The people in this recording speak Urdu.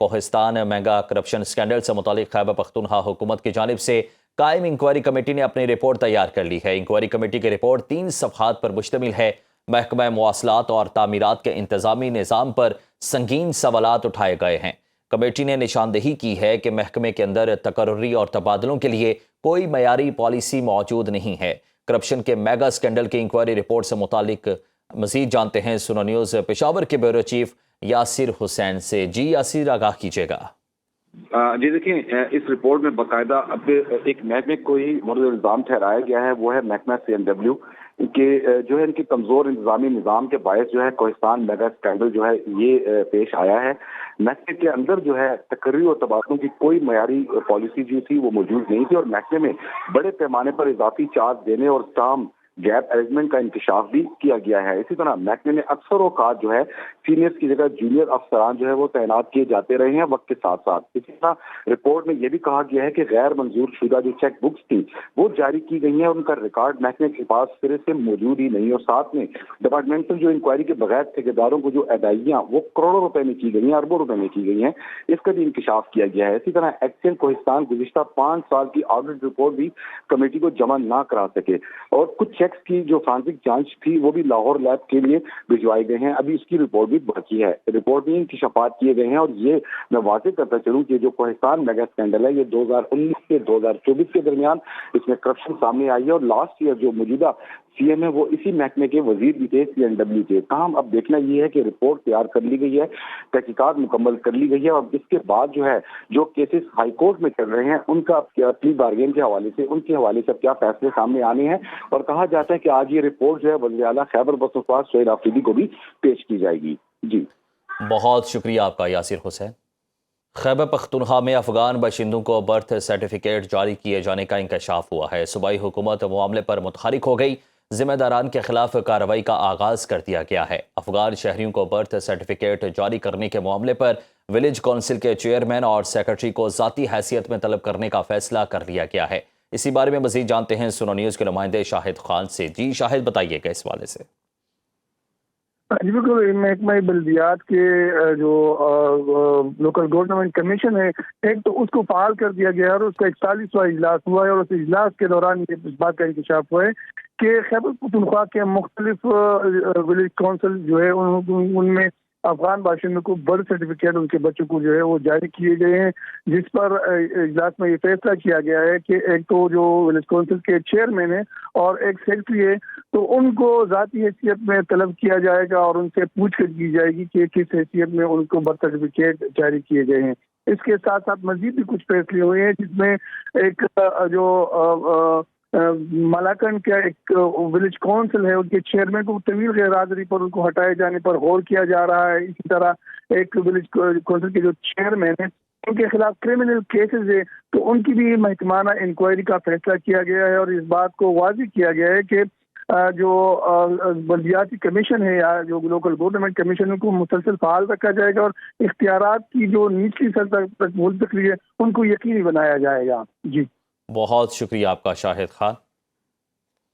کوہستان میگا کرپشن سکینڈل سے متعلق خیبر پختونخوا حکومت کی جانب سے قائم انکوائری کمیٹی نے اپنی رپورٹ تیار کر لی ہے۔ انکوائری کمیٹی کی رپورٹ 3 صفحات پر مشتمل ہے۔ محکمہ مواصلات اور تعمیرات کے انتظامی نظام پر سنگین سوالات اٹھائے گئے ہیں۔ کمیٹی نے نشاندہی کی ہے کہ محکمے کے اندر تقرری اور تبادلوں کے لیے کوئی معیاری پالیسی موجود نہیں ہے۔ کرپشن کے میگا سکینڈل کی انکوائری رپورٹ سے متعلق مزید جانتے ہیں سنو نیوز پشاور کے بیورو چیف یاسر حسین سے۔ جی یاسر، آگاہ کیجیے گا۔ جی دیکھیں، اس رپورٹ میں باقاعدہ اب ایک محکمے کو ہی مورد الزام ٹھہرایا گیا ہے، وہ ہے محکمہ CNW کہ جو ہے ان کے کمزور انتظامی نظام کے باعث جو ہے کوہستان میگا اسکینڈل جو ہے یہ پیش آیا ہے۔ محکمے کے اندر جو ہے تقرری اور تبادلوں کی کوئی معیاری پالیسی جو تھی وہ موجود نہیں تھی، اور محکمے میں بڑے پیمانے پر اضافی چارج دینے اور ٹرم گیپ ارینجمنٹ کا انکشاف بھی کیا گیا ہے۔ اسی طرح محکمے میں اکثر اوقات جو ہے سینئرز کی جگہ جونیئر افسران جو ہے وہ تعینات کیے جاتے رہے ہیں وقت کے ساتھ ساتھ۔ اسی طرح رپورٹ میں یہ بھی کہا گیا ہے کہ غیر منظور شدہ جو چیک بکس تھی وہ جاری کی گئی ہیں، ان کا ریکارڈ محکمے کے پاس سرے سے موجود ہی نہیں، اور ساتھ میں ڈپارٹمنٹل جو انکوائری کے بغیر ٹھیکیداروں کو جو ادائیگیاں وہ کروڑوں روپے میں کی گئی ہیں، اربوں روپے میں کی گئی ہیں، اس کا بھی انکشاف کیا گیا ہے۔ اسی طرح ایکسل کوہستان گزشتہ 5 سال کی آڈٹ رپورٹ بھی کمیٹی کو جمع نہ کرا سکے، اور کچھ چیکس کی جو فورینسک جانچ تھی وہ بھی لاہور لیب کے لیے بھجوائے گئے ہیں، ابھی اس کی رپورٹ بھی باقی ہے۔ رپورٹ میں انکشافات کیے گئے ہیں، اور یہ میں واضح کرتا چلوں کہ جو کوہستان میگا اسکینڈل ہے یہ 2019 سے 2024 کے درمیان اس میں کرپشن سامنے آئی ہے، اور لاسٹ ایئر جو موجودہ CM ہے وہ اسی محکمے کے وزیر بھی تھے، CNW کے۔ تاہم اب دیکھنا یہ ہے کہ رپورٹ تیار کر لی گئی ہے، تحقیقات مکمل کر لی گئی ہے، اور اس کے بعد جو ہے جو کیسز ہائی کورٹ میں چل رہے ہیں ان کا پلی بارگین کے حوالے سے ان کے حوالے سے کیا فیصلے سامنے آنے ہیں، اور کہا جاتا ہے کہ آج یہ رپورٹ جو ہے وزیر اعلیٰ خیبر پختونخوا سہیل آفریدی کو بھی پیش کی جائے گی۔ جی بہت شکریہ آپ کا یاسر حسین۔ خیبر پختونخوا میں افغان باشندوں کو برتھ سرٹیفکیٹ جاری کیے جانے کا انکشاف ہوا ہے۔ صوبائی حکومت معاملے پر متحرک ہو گئی، ذمہ داران کے خلاف کارروائی کا آغاز کر دیا گیا ہے۔ افغان شہریوں کو برتھ سرٹیفکیٹ جاری کرنے کے معاملے پر ولیج کونسل کے چیئرمین اور سیکرٹری کو ذاتی حیثیت میں طلب کرنے کا فیصلہ کر لیا گیا ہے۔ اسی بارے میں مزید جانتے ہیں سنو نیوز کے نمائندے شاہد خان سے۔ جی شاہد، بتائیے گا اس حوالے سے۔ جی بالکل، محکمہ بلدیات کے جو لوکل گورنمنٹ کمیشن ہے ایک تو اس کو فعال کر دیا گیا ہے، اور اس کا 41واں اجلاس ہوا ہے، اور اس اجلاس کے دوران یہ اس بات کا انکشاف ہوا ہے کہ خیبر پختونخوا کے مختلف ولیج کونسل جو ہے ان میں افغان باشندوں کو برتھ سرٹیفکیٹ ان کے بچوں کو جو ہے وہ جاری کیے گئے ہیں، جس پر اجلاس میں یہ فیصلہ کیا گیا ہے کہ ایک تو جو ولیج کونسل کے چیئرمین ہیں اور ایک سیکرٹری ہے، تو ان کو ذاتی حیثیت میں طلب کیا جائے گا، اور ان سے پوچھ گچھ کی جائے گی کہ کس حیثیت میں ان کو برتھ سرٹیفکیٹ جاری کیے گئے ہیں۔ اس کے ساتھ ساتھ مزید بھی کچھ فیصلے ہوئے ہیں، جس میں ایک جو ملاکنڈ کا ایک ولیج کونسل ہے ان کے چیئرمین کو طویل غیر حاضری پر ان کو ہٹائے جانے پر غور کیا جا رہا ہے۔ اسی طرح ایک ولیج کونسل کے جو چیئرمین ہیں ان کے خلاف کرمنل کیسز ہے، تو ان کی بھی محکمانہ انکوائری کا فیصلہ کیا گیا ہے، اور اس بات کو واضح کیا گیا ہے کہ جو بلدیاتی کمیشن ہے یا جو لوکل گورنمنٹ کمیشن ان کو مسلسل فعال رکھا جائے گا، اور اختیارات کی جو نچلی سطح تک منتقلی ہے ان کو یقینی بنایا جائے گا۔ جی بہت شکریہ آپ کا شاہد خان۔